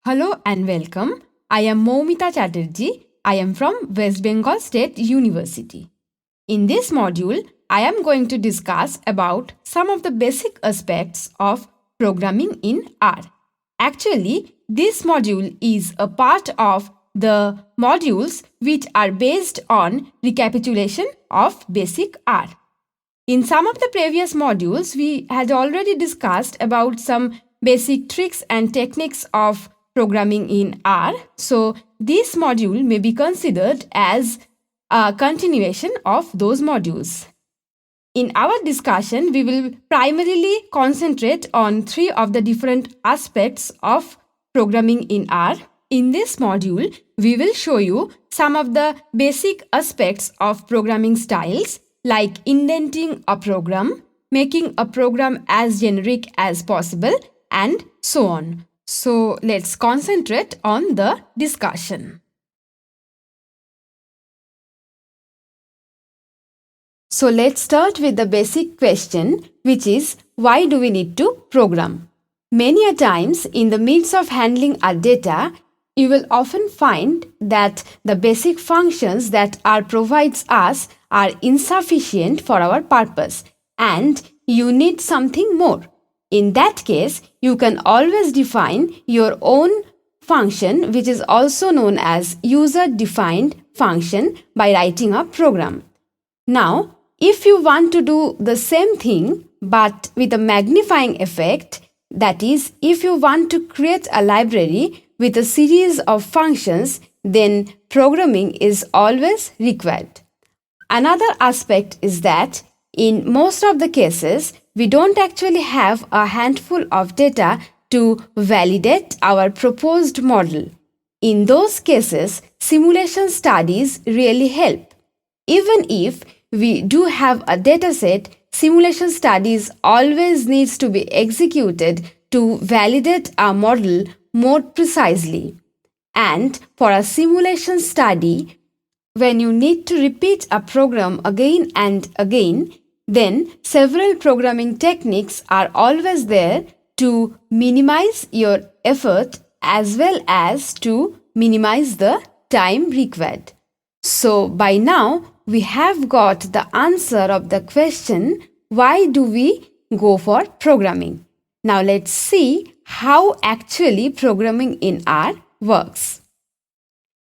Hello and welcome. I am Moumita Chatterjee. I am from West Bengal State University. In this module, I am going to discuss about some of the basic aspects of programming in R. Actually, this module is a part of the modules which are based on recapitulation of basic R. In some of the previous modules, we had already discussed about some basic tricks and techniques of programming in R. So, this module may be considered as a continuation of those modules. In our discussion, we will primarily concentrate on three of the different aspects of programming in R. In this module, we will show you some of the basic aspects of programming styles like indenting a program, making a program as generic as possible, and so on. So let's concentrate on the discussion. So let's start with the basic question, which is why do we need to program? Many a times in the midst of handling our data, you will often find that the basic functions that R provides us are insufficient for our purpose and you need something more. In that case, you can always define your own function, which is also known as user-defined function, by writing a program. Now, if you want to do the same thing but with a magnifying effect, that is, if you want to create a library with a series of functions, then programming is always required. Another aspect is that in most of the cases, we don't actually have a handful of data to validate our proposed model. In those cases, simulation studies really help. Even if we do have a dataset, simulation studies always needs to be executed to validate our model more precisely. And for a simulation study, when you need to repeat a program again and again, then several programming techniques are always there to minimize your effort as well as to minimize the time required. So by now, we have got the answer of the question, why do we go for programming? Now let's see how actually programming in R works.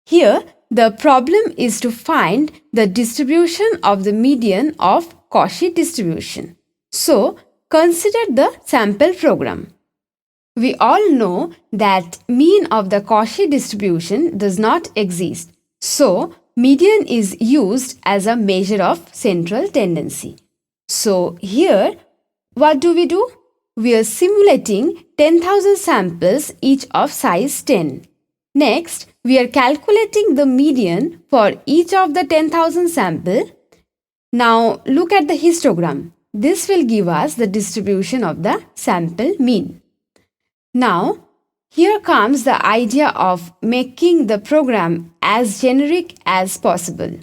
Here, the problem is to find the distribution of the median of Cauchy distribution. So, consider the sample program. We all know that mean of the Cauchy distribution does not exist. So, median is used as a measure of central tendency. So, here, what do? We are simulating 10,000 samples, each of size 10. Next, we are calculating the median for each of the 10,000 sample. Now, look at the histogram. This will give us the distribution of the sample mean. Now, here comes the idea of making the program as generic as possible.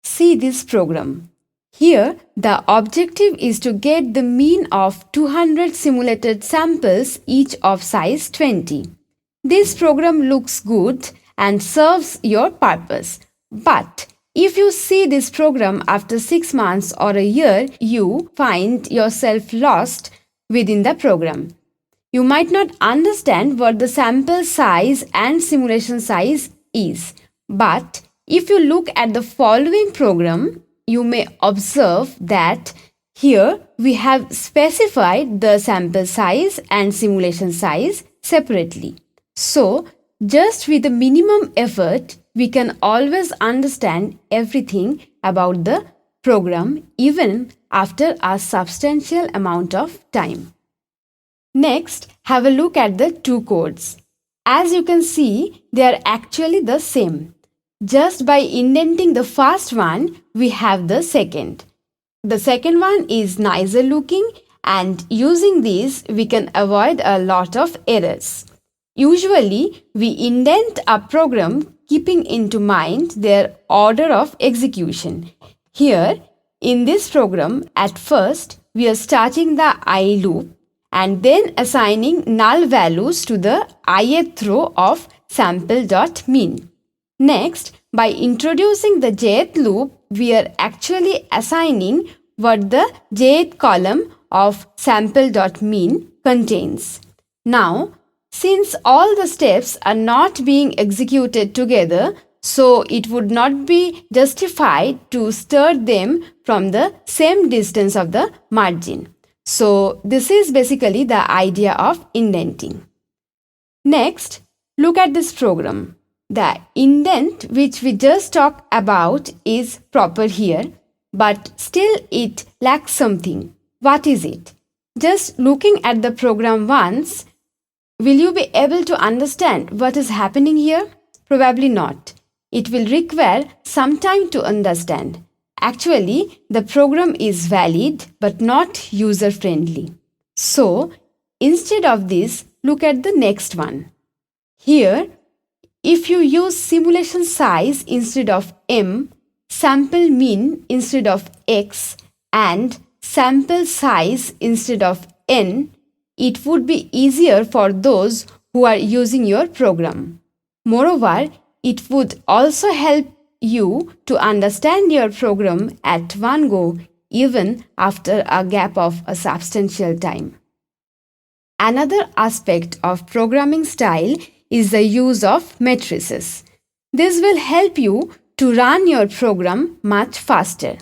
See this program. Here, the objective is to get the mean of 200 simulated samples, each of size 20. This program looks good and serves your purpose. But if you see this program after 6 months or a year, you find yourself lost within the program. You might not understand what the sample size and simulation size is. But if you look at the following program, you may observe that here we have specified the sample size and simulation size separately. So, just with the minimum effort, we can always understand everything about the program even after a substantial amount of time. Next, have a look at the two codes. As you can see, they are actually the same. Just by indenting the first one, we have the second. The second one is nicer looking, and using this, we can avoid a lot of errors. Usually, we indent a program keeping into mind their order of execution. Here, in this program, at first, we are starting the I loop and then assigning null values to the ith row of sample.mean. Next, by introducing the jth loop, we are actually assigning what the jth column of sample.mean contains. Now, since all the steps are not being executed together, so it would not be justified to start them from the same distance of the margin. So this is basically the idea of indenting. Next, look at this program. The indent which we just talked about is proper here, but still it lacks something. What is it? Just looking at the program once, will you be able to understand what is happening here? Probably not. It will require some time to understand. Actually, the program is valid but not user-friendly. So, instead of this, look at the next one. Here, if you use simulation size instead of m, sample mean instead of x, and sample size instead of n, it would be easier for those who are using your program. Moreover, it would also help you to understand your program at one go, even after a gap of a substantial time. Another aspect of programming style is the use of matrices. This will help you to run your program much faster.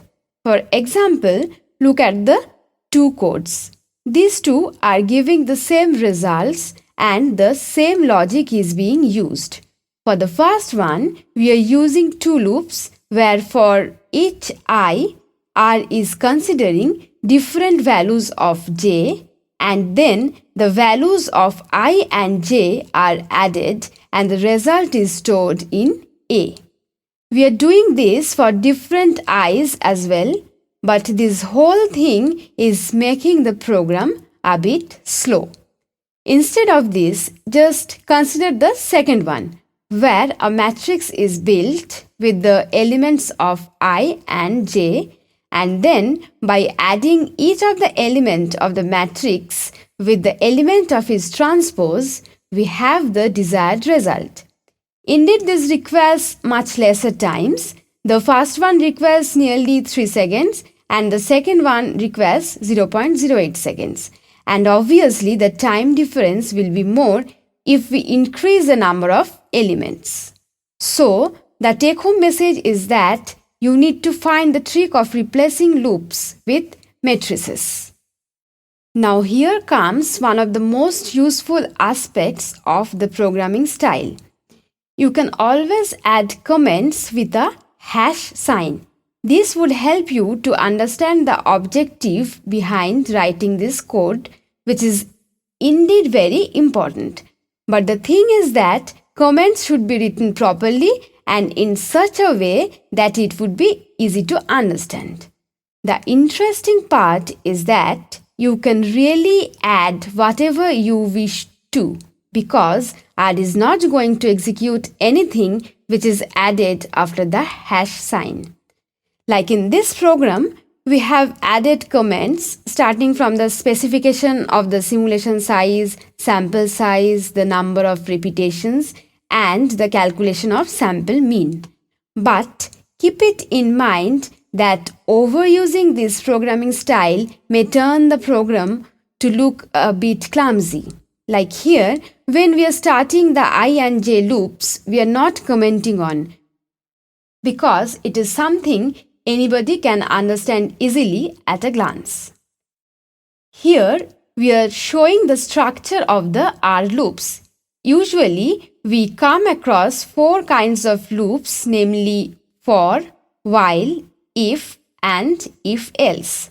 For example, look at the two codes. These two are giving the same results and the same logic is being used. For the first one, we are using two loops where for each I, R is considering different values of j, and then the values of I and j are added and the result is stored in A. We are doing this for different i's as well, but this whole thing is making the program a bit slow. Instead of this, just consider the second one, where a matrix is built with the elements of I and j, and then by adding each of the element of the matrix with the element of its transpose, we have the desired result. Indeed, this requires much lesser times. The first one requires nearly 3 seconds and the second one requires 0.08 seconds. And obviously, the time difference will be more if we increase the number of elements. So, the take-home message is that you need to find the trick of replacing loops with matrices. Now here comes one of the most useful aspects of the programming style. You can always add comments with a hash sign. This would help you to understand the objective behind writing this code, which is indeed very important. But the thing is that comments should be written properly and in such a way that it would be easy to understand. The interesting part is that you can really add whatever you wish to, because R is not going to execute anything which is added after the hash sign. Like in this program, we have added comments starting from the specification of the simulation size, sample size, the number of repetitions, and the calculation of sample mean. But keep it in mind that overusing this programming style may turn the program to look a bit clumsy. Like here, when we are starting the I and j loops, we are not commenting on, because it is something anybody can understand easily at a glance. Here, we are showing the structure of the R loops. Usually, we come across 4 kinds of loops, namely for, while, if, and if else.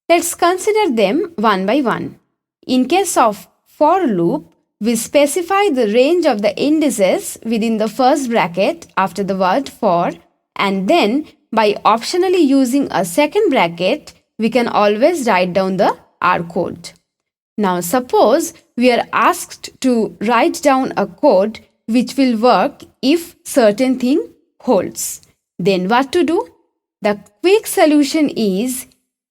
Let's consider them one by one. In case of for loop, we specify the range of the indices within the first bracket after the word for, and then by optionally using a second bracket, we can always write down the R code. Now suppose we are asked to write down a code which will work if certain thing holds. Then what to do? The quick solution is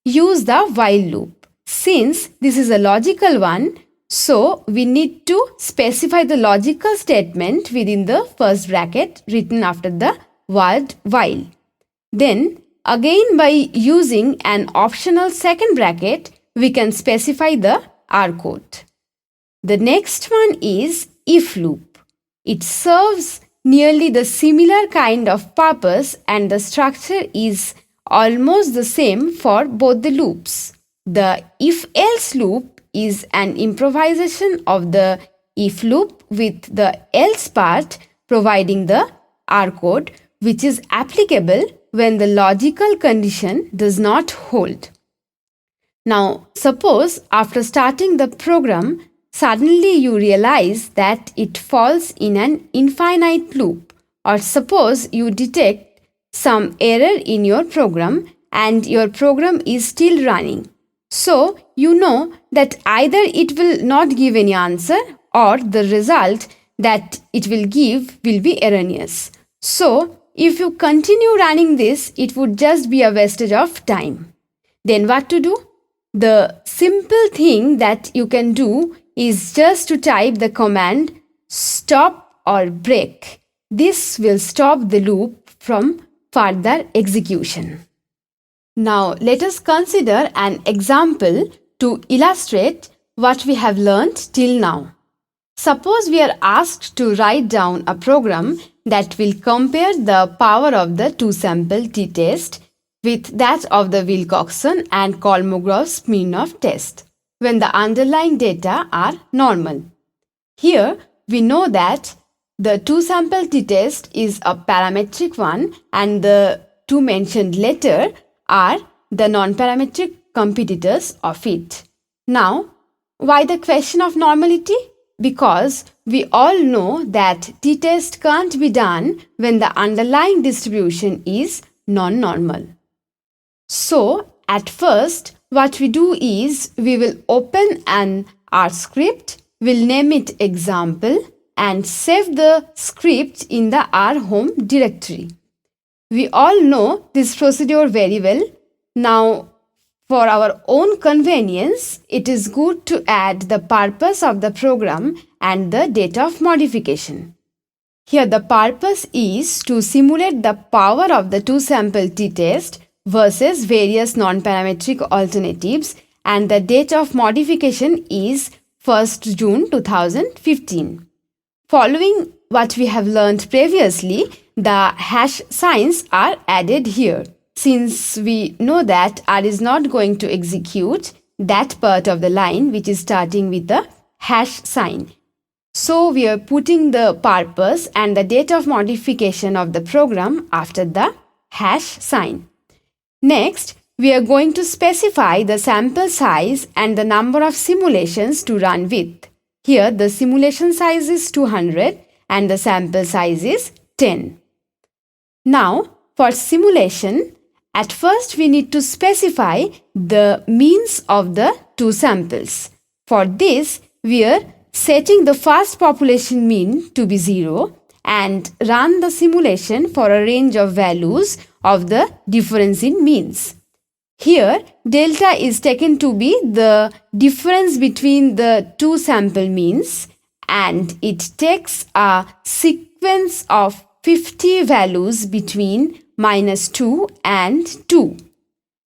use the while loop. Since this is a logical one, so we need to specify the logical statement within the first bracket written after the word while. Then again, by using an optional second bracket, we can specify the R code. The next one is if loop. It serves nearly the similar kind of purpose and the structure is almost the same for both the loops. The if-else loop is an improvisation of the if loop with the else part providing the R code, which is applicable when the logical condition does not hold. Now, suppose after starting the program, suddenly you realize that it falls in an infinite loop, or suppose you detect some error in your program and your program is still running. So, you know that either it will not give any answer or the result that it will give will be erroneous. So, if you continue running this, it would just be a wastage of time. Then what to do? The simple thing that you can do is just to type the command stop or break. This will stop the loop from further execution. Now let us consider an example to illustrate what we have learned till now. Suppose we are asked to write down a program that will compare the power of the two-sample t-test with that of the Wilcoxon and Kolmogorov-Smirnov test when the underlying data are normal. Here we know that the two-sample t-test is a parametric one and the two mentioned later are the non-parametric competitors of it. Now, why the question of normality? Because we all know that t-test can't be done when the underlying distribution is non-normal. So, at first, what we do is we will open an R script, we'll name it example and save the script in the R home directory. We all know this procedure very well. Now, for our own convenience, it is good to add the purpose of the program and the date of modification. Here the purpose is to simulate the power of the two-sample t-test versus various non-parametric alternatives and the date of modification is 1st June 2015. Following what we have learned previously, the hash signs are added here. Since we know that R is not going to execute that part of the line which is starting with the hash sign. So we are putting the purpose and the date of modification of the program after the hash sign. Next, we are going to specify the sample size and the number of simulations to run with. Here the simulation size is 200 and the sample size is 10. Now, for simulation, at first we need to specify the means of the two samples. For this, we are setting the first population mean to be 0 and run the simulation for a range of values of the difference in means. Here, delta is taken to be the difference between the two sample means and it takes a sequence of 50 values between -2 and 2.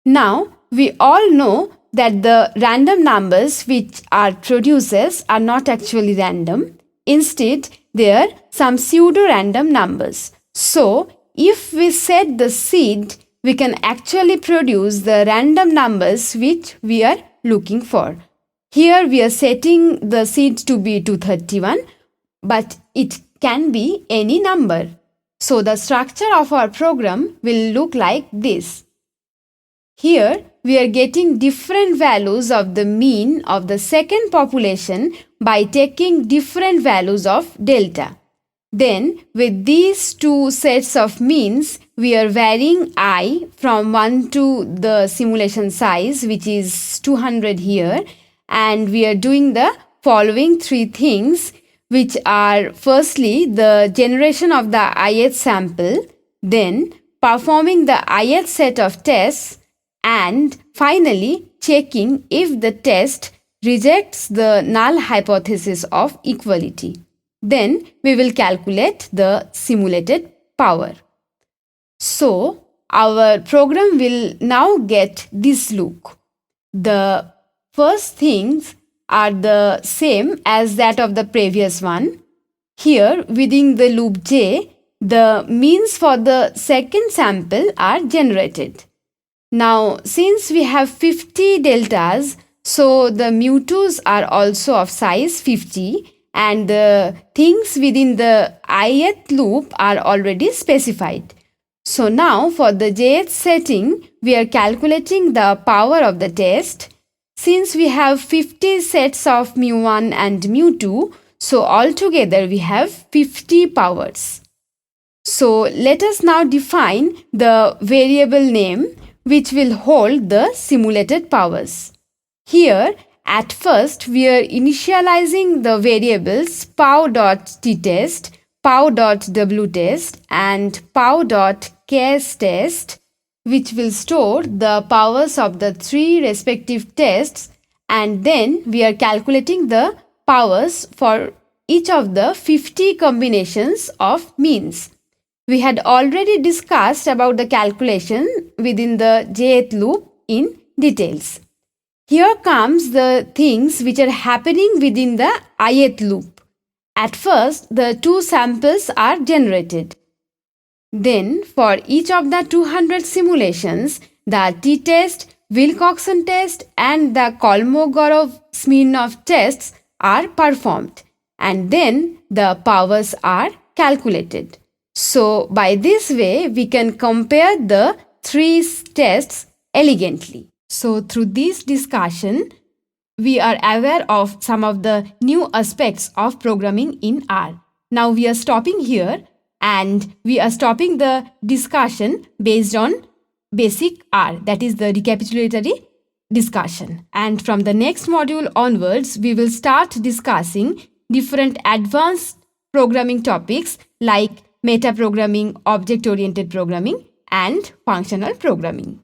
Now, we all know that the random numbers which are produces are not actually random. Instead, they are some pseudo-random numbers. So, if we set the seed, we can actually produce the random numbers which we are looking for. Here we are setting the seed to be 231, but it can be any number. So the structure of our program will look like this. Here we are getting different values of the mean of the second population by taking different values of delta. Then with these two sets of means, we are varying I from 1 to the simulation size which is 200 here and we are doing the following three things which are firstly the generation of the ith sample, then performing the ith set of tests and finally checking if the test rejects the null hypothesis of equality. Then we will calculate the simulated power. So our program will now get this look. The first things are the same as that of the previous one. Here within the loop J, the means for the second sample are generated. Now since we have 50 deltas, so the mu2s are also of size 50 and the things within the ith loop are already specified. So now for the jth setting, we are calculating the power of the test. Since we have 50 sets of mu1 and mu2, so altogether we have 50 powers. So let us now define the variable name which will hold the simulated powers. Here at first we are initializing the variables pow.tTest, pow.wtest and pow.caseTest, which will store the powers of the three respective tests, and then we are calculating the powers for each of the 50 combinations of means. We had already discussed about the calculation within the jth loop in details. Here comes the things which are happening within the ith loop. At first, the two samples are generated. Then, for each of the 200 simulations, the t-test, Wilcoxon test and the Kolmogorov-Smirnov tests are performed, and then the powers are calculated. So, by this way, we can compare the three tests elegantly. So, through this discussion, we are aware of some of the new aspects of programming in R. Now, we are stopping here and we are stopping the discussion based on basic R, that is the recapitulatory discussion. And from the next module onwards, we will start discussing different advanced programming topics like metaprogramming, object-oriented programming, and functional programming.